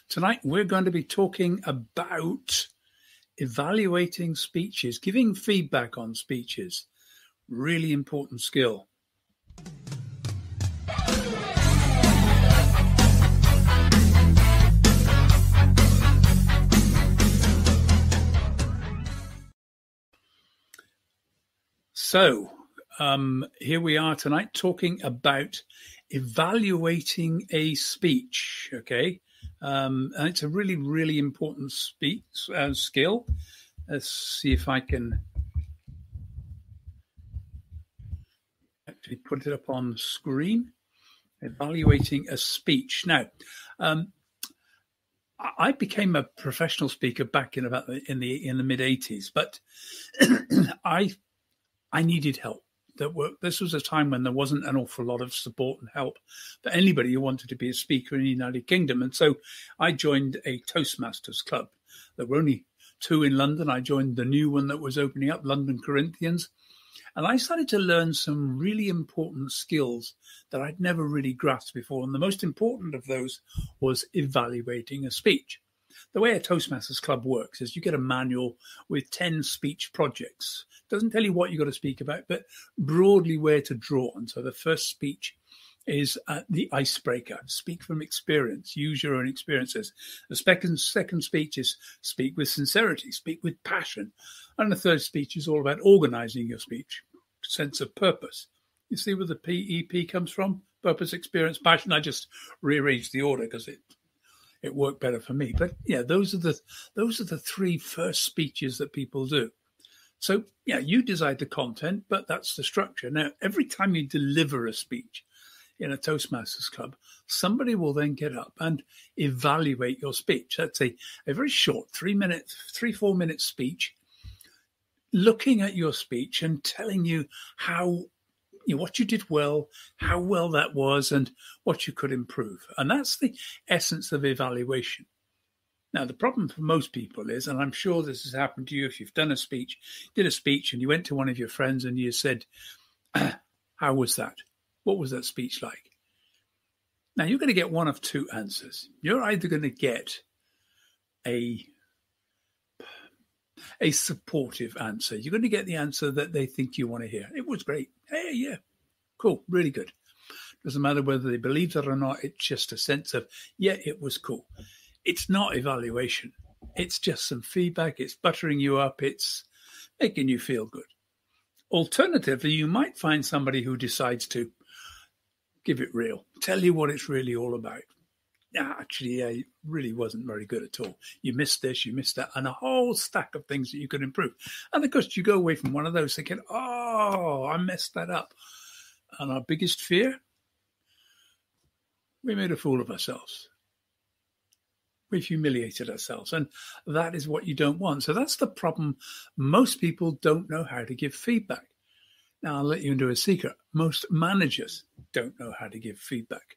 Tonight, we're going to be talking about evaluating speeches, giving feedback on speeches. Really important skill. So, here we are tonight talking about evaluating a speech, okay? And it's a really, really important skill. Let's see if I can actually put it up on screen. Evaluating a speech. Now, I became a professional speaker back in the mid 80s, but I needed help. This was a time when there wasn't an awful lot of support and help for anybody who wanted to be a speaker in the United Kingdom. And so I joined a Toastmasters club. There were only 2 in London. I joined the new one that was opening up, London Corinthians. And I started to learn some really important skills that I'd never really grasped before. And the most important of those was evaluating a speech. The way a Toastmasters club works is you get a manual with 10 speech projects. It doesn't tell you what you've got to speak about, but broadly where to draw on. So the first speech is the icebreaker. Speak from experience. Use your own experiences. The second speech is speak with sincerity. Speak with passion. And the third speech is all about organizing your speech. Sense of purpose. You see where the PEP comes from? Purpose, experience, passion. I just rearranged the order because it worked better for me. But yeah, those are the 3 first speeches that people do. So yeah, you decide the content, but that's the structure. Now, every time you deliver a speech in a Toastmasters club, somebody will then get up and evaluate your speech. That's a very short 3-4 minute speech, looking at your speech and telling you what you did well, how well that was, and what you could improve. And that's the essence of evaluation. Now, the problem for most people is, and I'm sure this has happened to you if you've did a speech and you went to one of your friends and you said, how was that? What was that speech like? Now, you're going to get one of 2 answers. You're either going to get a supportive answer. You're going to get the answer that they think you want to hear. It was great. Hey, yeah, cool, really good. Doesn't matter whether they believe it or not. It's just a sense of, yeah, it was cool. It's not evaluation. It's just some feedback. It's buttering you up. It's making you feel good. Alternatively, you might find somebody who decides to give it real, tell you what it's really all about. Actually, it really wasn't very good at all. You missed this, you missed that, and a whole stack of things that you could improve. And of course, you go away from one of those thinking, oh, I messed that up. And our biggest fear, we made a fool of ourselves. We've humiliated ourselves, and that is what you don't want. So that's the problem. Most people don't know how to give feedback. Now, I'll let you into a secret. Most managers don't know how to give feedback.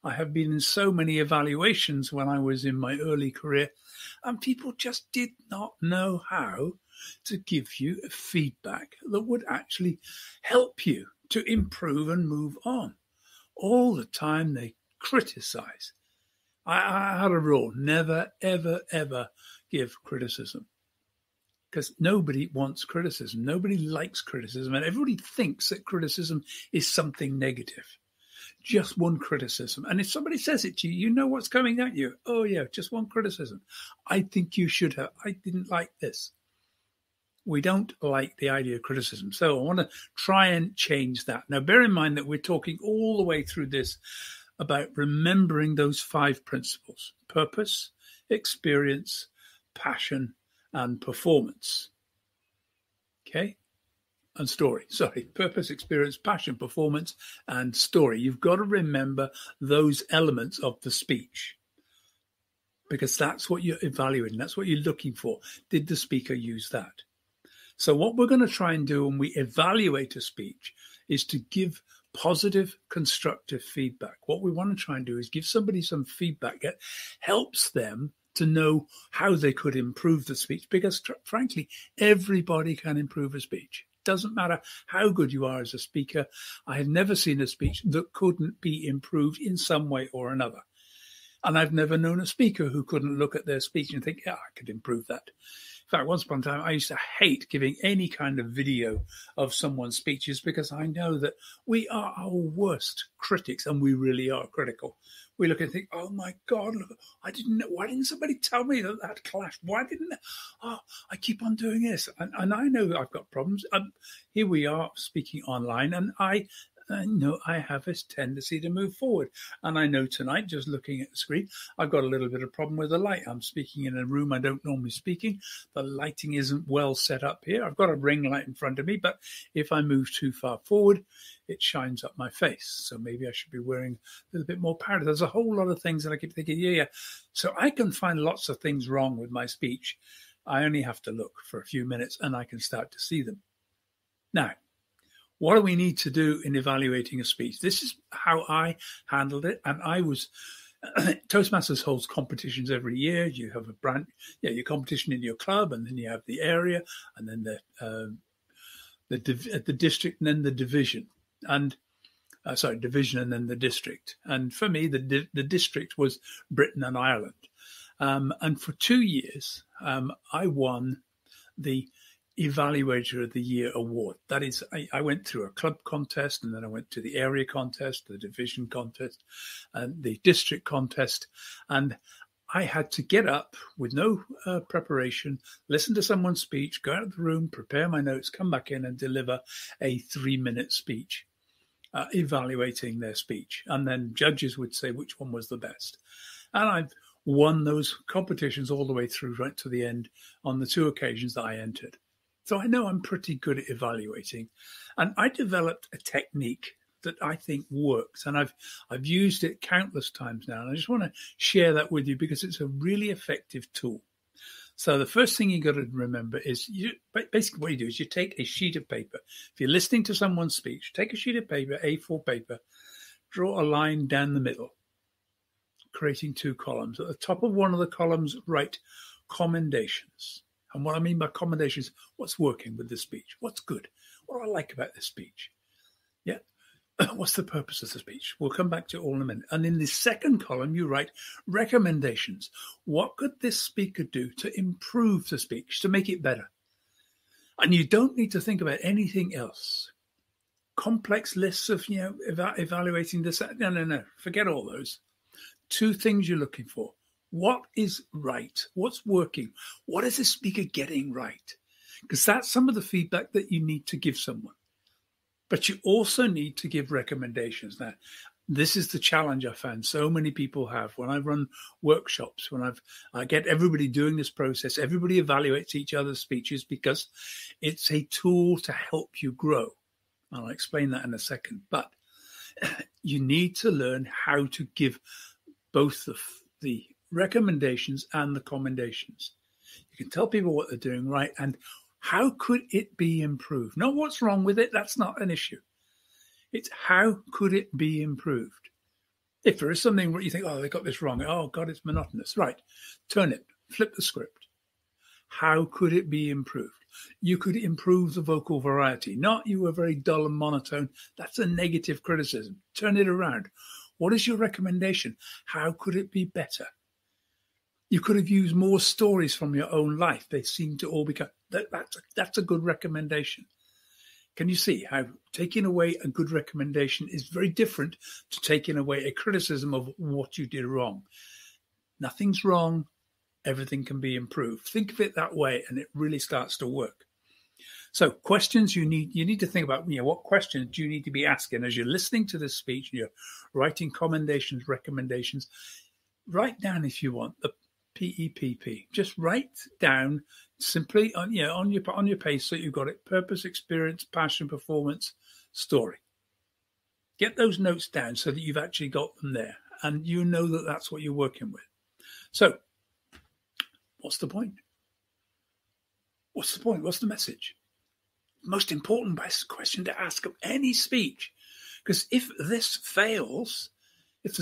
I have been in so many evaluations when I was in my early career, and people just did not know how to give you feedback that would actually help you to improve and move on. All the time they criticize. I had a rule, never, ever, ever give criticism. Because nobody wants criticism. Nobody likes criticism. And everybody thinks that criticism is something negative. Just one criticism. And if somebody says it to you, you know what's coming at you. Oh, yeah, just one criticism. I think you should have. I didn't like this. We don't like the idea of criticism. So I want to try and change that. Now, bear in mind that we're talking all the way through this about remembering those 5 principles: purpose, experience, passion, and performance. Okay? And story. Sorry, purpose, experience, passion, performance, and story. You've got to remember those elements of the speech, because that's what you're evaluating. That's what you're looking for. Did the speaker use that? So what we're going to try and do when we evaluate a speech is to give positive, constructive feedback. What we want to try and do is give somebody some feedback that helps them to know how they could improve the speech, because frankly, everybody can improve a speech. Doesn't matter how good you are as a speaker. I have never seen a speech that couldn't be improved in some way or another. And I've never known a speaker who couldn't look at their speech and think, yeah, I could improve that. In fact, once upon a time, I used to hate giving any kind of video of someone's speeches because I know that we are our worst critics, and we really are critical. We look and think, oh my God, look, I didn't know. Why didn't somebody tell me that clashed? Why didn't I keep on doing this? And I know that I've got problems. Here we are speaking online, and I know I have a tendency to move forward. And I know tonight, just looking at the screen, I've got a little bit of problem with the light. I'm speaking in a room I don't normally speak in. The lighting isn't well set up here. I've got a ring light in front of me, but if I move too far forward, it shines up my face. So maybe I should be wearing a little bit more powder. There's a whole lot of things that I keep thinking, yeah. So I can find lots of things wrong with my speech. I only have to look for a few minutes and I can start to see them. Now, what do we need to do in evaluating a speech? This is how I handled it. And I was, Toastmasters holds competitions every year. You have a branch, your competition in your club, and then you have the area, and then the district, and then the division. And division and then the district. And for me, the district was Britain and Ireland. And for 2 years, I won the Evaluator of the Year award. That is, I went through a club contest, and then I went to the area contest, the division contest, and the district contest. And I had to get up with no preparation, listen to someone's speech, go out of the room, prepare my notes, come back in and deliver a 3-minute speech, evaluating their speech. And then judges would say which one was the best. And I've won those competitions all the way through, right to the end, on the 2 occasions that I entered. So I know I'm pretty good at evaluating. And I developed a technique that I think works. And I've used it countless times now. And I just want to share that with you because it's a really effective tool. So the first thing you got to remember is basically what you do is you take a sheet of paper. If you're listening to someone's speech, take a sheet of paper, A4 paper, draw a line down the middle, creating 2 columns. At the top of one of the columns, write commendations. And what I mean by commendations, what's working with the speech? What's good? What do I like about this speech? Yeah. What's the purpose of the speech? We'll come back to it all in a minute. And in the second column, you write recommendations. What could this speaker do to improve the speech, to make it better? And you don't need to think about anything else. Complex lists of, evaluating this. No. Forget all those. 2 things you're looking for. What is right? What's working? What is the speaker getting right? Because that's some of the feedback that you need to give someone. But you also need to give recommendations. Now, this is the challenge I found so many people have when I run workshops, when I get everybody doing this process. Everybody evaluates each other's speeches because it's a tool to help you grow. I'll explain that in a second. But you need to learn how to give both the recommendations and the commendations. You can tell people what they're doing right and how could it be improved. Not what's wrong with it, that's not an issue. It's how could it be improved. If there is something where you think, oh, they got this wrong, oh God, it's monotonous. Right, turn it, flip the script. How could it be improved? You could improve the vocal variety. Not you were very dull and monotone. That's a negative criticism. Turn it around. What is your recommendation? How could it be better? You could have used more stories from your own life. They seem to all become, that's a good recommendation. Can you see how taking away a good recommendation is very different to taking away a criticism of what you did wrong? Nothing's wrong. Everything can be improved. Think of it that way and it really starts to work. So questions you need to think about, what questions do you need to be asking as you're listening to this speech and you're writing commendations, recommendations. Write down, if you want, the PEPP. Just write down simply on your page so you've got it: purpose, experience, passion, performance, story. Get those notes down so that you've actually got them there and you know that that's what you're working with. So what's the point? What's the point? What's the message? Most important question to ask of any speech. Because if the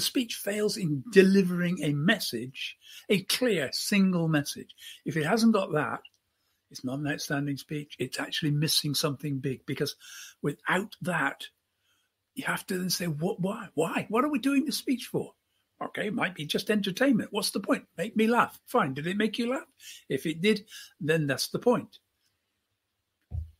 speech fails in delivering a message, a clear single message, if it hasn't got that, it's not an outstanding speech. It's actually missing something big, because without that, you have to then say, why? What are we doing the speech for? Okay, it might be just entertainment. What's the point? Make me laugh. Fine. Did it make you laugh? If it did, then that's the point.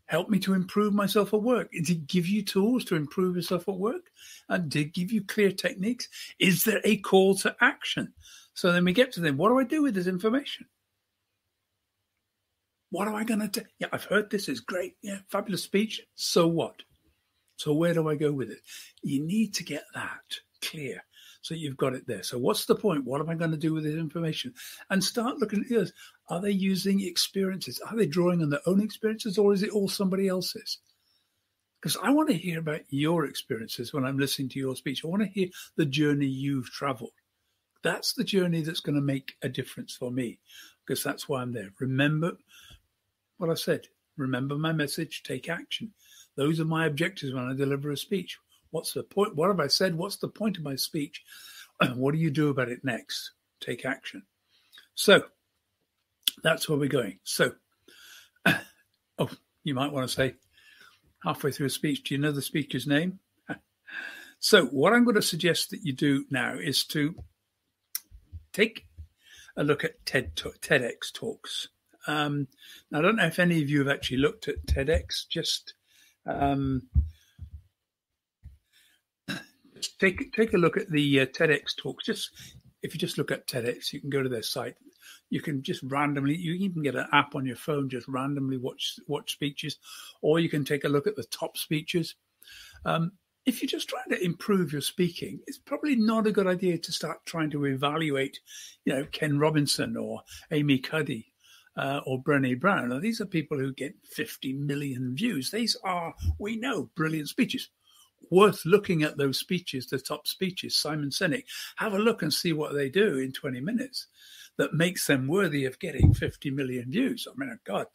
Help me to improve myself at work. Did it give you tools to improve yourself at work? And did it give you clear techniques? Is there a call to action? So then we get to them. What do I do with this information? What am I going to do? Yeah, I've heard this is great. Yeah, fabulous speech. So what? So where do I go with it? You need to get that clear so you've got it there. So what's the point? What am I going to do with this information? And start looking at this. Are they using experiences? Are they drawing on their own experiences, or is it all somebody else's? Because I want to hear about your experiences when I'm listening to your speech. I want to hear the journey you've traveled. That's the journey that's going to make a difference for me, because that's why I'm there. Remember what I said. Remember my message. Take action. Those are my objectives when I deliver a speech. What's the point? What have I said? What's the point of my speech? What do you do about it next? Take action. So that's where we're going. So, you might want to say halfway through a speech, do you know the speaker's name? So what I'm going to suggest that you do now is to take a look at TEDx talks. Now, I don't know if any of you have actually looked at TEDx. Just take a look at the TEDx talks. If you just look at TEDx, you can go to their site. You can just randomly, you even get an app on your phone, just randomly watch speeches, or you can take a look at the top speeches. If you're just trying to improve your speaking, it's probably not a good idea to start trying to evaluate, Ken Robinson or Amy Cuddy or Brené Brown. Now, these are people who get 50 million views. These are, we know, brilliant speeches. Worth looking at those speeches, the top speeches. Simon Sinek, have a look and see what they do in 20 minutes that makes them worthy of getting 50 million views. I mean, oh God,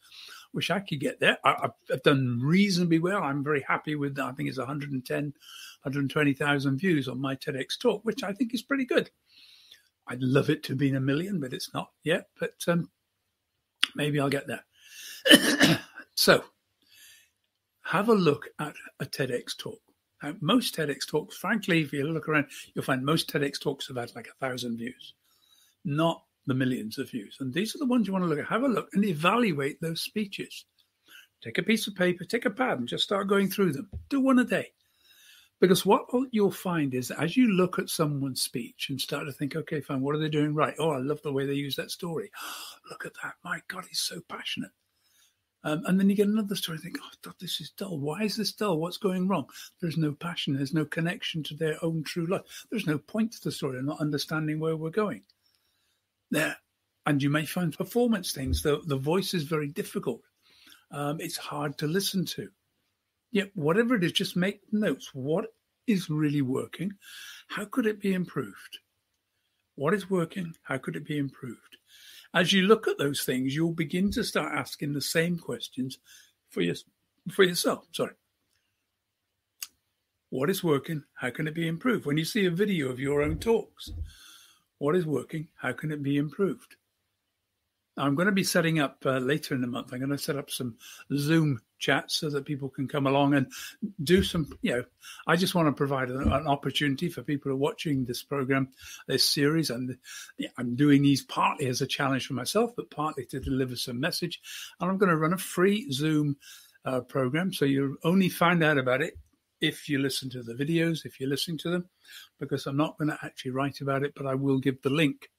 wish I could get there. I've done reasonably well. I'm very happy with that. I think it's 120,000 views on my TEDx talk, which I think is pretty good. I'd love it to be 1 million, but it's not yet. But maybe I'll get there. So have a look at a TEDx talk. Now, most TEDx talks, frankly, if you look around, you'll find most TEDx talks have had like 1,000 views, not the millions of views. And these are the ones you want to look at. Have a look and evaluate those speeches. Take a piece of paper, take a pad, and just start going through them. Do one a day. Because what you'll find is that as you look at someone's speech and start to think, okay, fine, what are they doing right? Oh, I love the way they use that story. Look at that. My God, he's so passionate. And then you get another story and think, oh, God, this is dull. Why is this dull? What's going wrong? There's no passion. There's no connection to their own true life. There's no point to the story. They're not understanding where we're going. There. And you may find performance things. The voice is very difficult. It's hard to listen to. Yet, whatever it is, just make notes. What is really working? How could it be improved? What is working? How could it be improved? As you look at those things, you'll begin to start asking the same questions for yourself. What is working? How can it be improved? When you see a video of your own talks, what is working? How can it be improved? I'm going to be setting up later in the month. I'm going to set up some Zoom chats so that people can come along and do some, I just want to provide an opportunity for people who are watching this program, this series. And I'm doing these partly as a challenge for myself, but partly to deliver some message. And I'm going to run a free Zoom program. So you'll only find out about it if you listen to the videos, if you're listening to them, because I'm not going to actually write about it, but I will give the link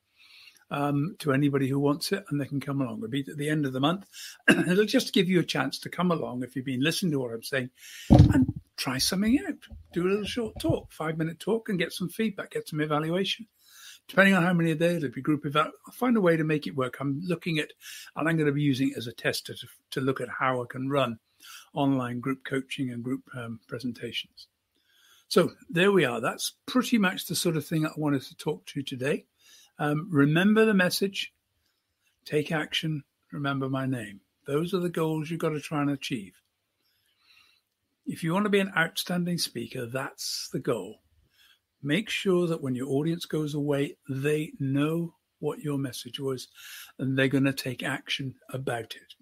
to anybody who wants it, and they can come along. It'll be at the end of the month. It'll just give you a chance to come along if you've been listening to what I'm saying and try something out. Do a little short talk, 5-minute talk, and get some feedback, get some evaluation. Depending on how many are there, there'll be group eval. I'll find a way to make it work. I'm looking at, and I'm going to be using it as a tester to look at how I can run online group coaching and group presentations. So there we are. That's pretty much the sort of thing I wanted to talk to today. Remember the message, take action, remember my name. Those are the goals you've got to try and achieve. If you want to be an outstanding speaker, that's the goal. Make sure that when your audience goes away, they know what your message was and they're going to take action about it.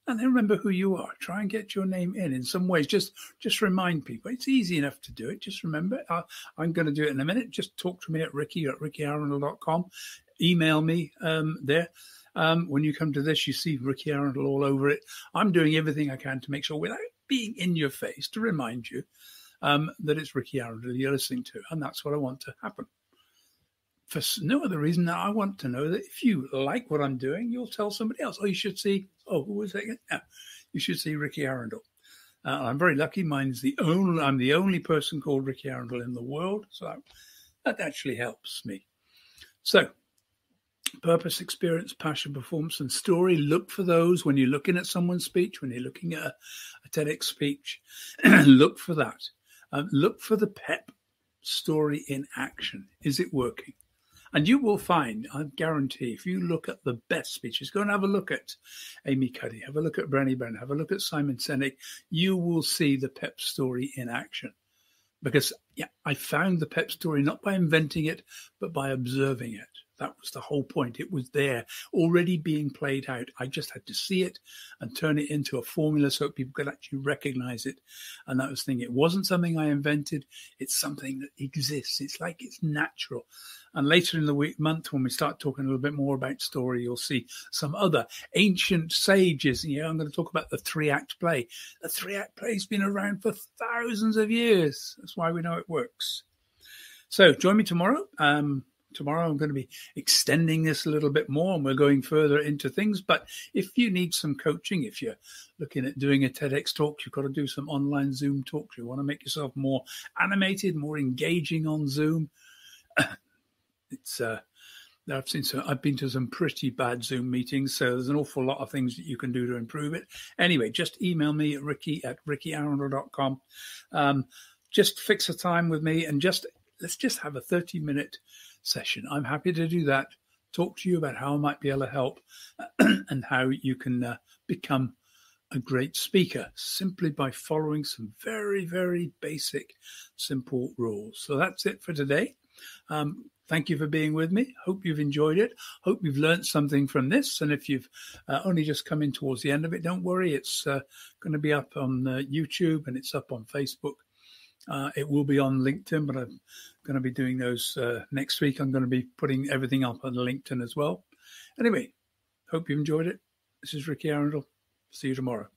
And then remember who you are. Try and get your name in some ways. Just remind people. It's easy enough to do it. Just remember. I'm going to do it in a minute. Just talk to me at ricky@rickyarundel.com. Email me there. When you come to this, you see Ricky Arundel all over it. I'm doing everything I can to make sure, without being in your face, to remind you that it's Ricky Arundel you're listening to. And that's what I want to happen. For no other reason than I want to know that if you like what I'm doing, you'll tell somebody else. Oh, you should see, who was that again? Yeah, you should see Ricky Arundel. I'm very lucky. I'm the only person called Ricky Arundel in the world. So that actually helps me. So purpose, experience, passion, performance, and story. Look for those when you're looking at someone's speech, when you're looking at a TEDx speech. Look for that. Look for the PEPP, story in action. Is it working? And you will find, I guarantee, if you look at the best speeches, go and have a look at Amy Cuddy, have a look at Brené Brown, have a look at Simon Sinek, you will see the PEPP story in action. Because, I found the PEPP story not by inventing it, but by observing it. That was the whole point. It was there, already being played out. I just had to see it and turn it into a formula so people could actually recognize it. And that was the thing. It wasn't something I invented. It's something that exists. It's like it's natural. And later in the month, when we start talking a little bit more about story, you'll see some other ancient sages. I'm going to talk about the 3-act play. The 3-act play's been around for thousands of years. That's why we know it works. So join me tomorrow. Tomorrow I'm going to be extending this a little bit more, and we're going further into things. But if you need some coaching, if you're looking at doing a TEDx talk, you've got to do some online Zoom talks. You want to make yourself more animated, more engaging on Zoom. I've been to some pretty bad Zoom meetings, so there's an awful lot of things that you can do to improve it. Anyway, just email me at ricky@rickyarundel.com. Just fix a time with me and let's just have a 30-minute session. I'm happy to do that. Talk to you about how I might be able to help and how you can become a great speaker simply by following some very, very basic, simple rules. So that's it for today. Thank you for being with me. Hope you've enjoyed it. Hope you've learned something from this. And if you've only just come in towards the end of it, don't worry. It's going to be up on YouTube and it's up on Facebook. It will be on LinkedIn, but I'm going to be doing those next week. I'm going to be putting everything up on LinkedIn as well. Anyway, hope you enjoyed it. This is Ricky Arundel. See you tomorrow.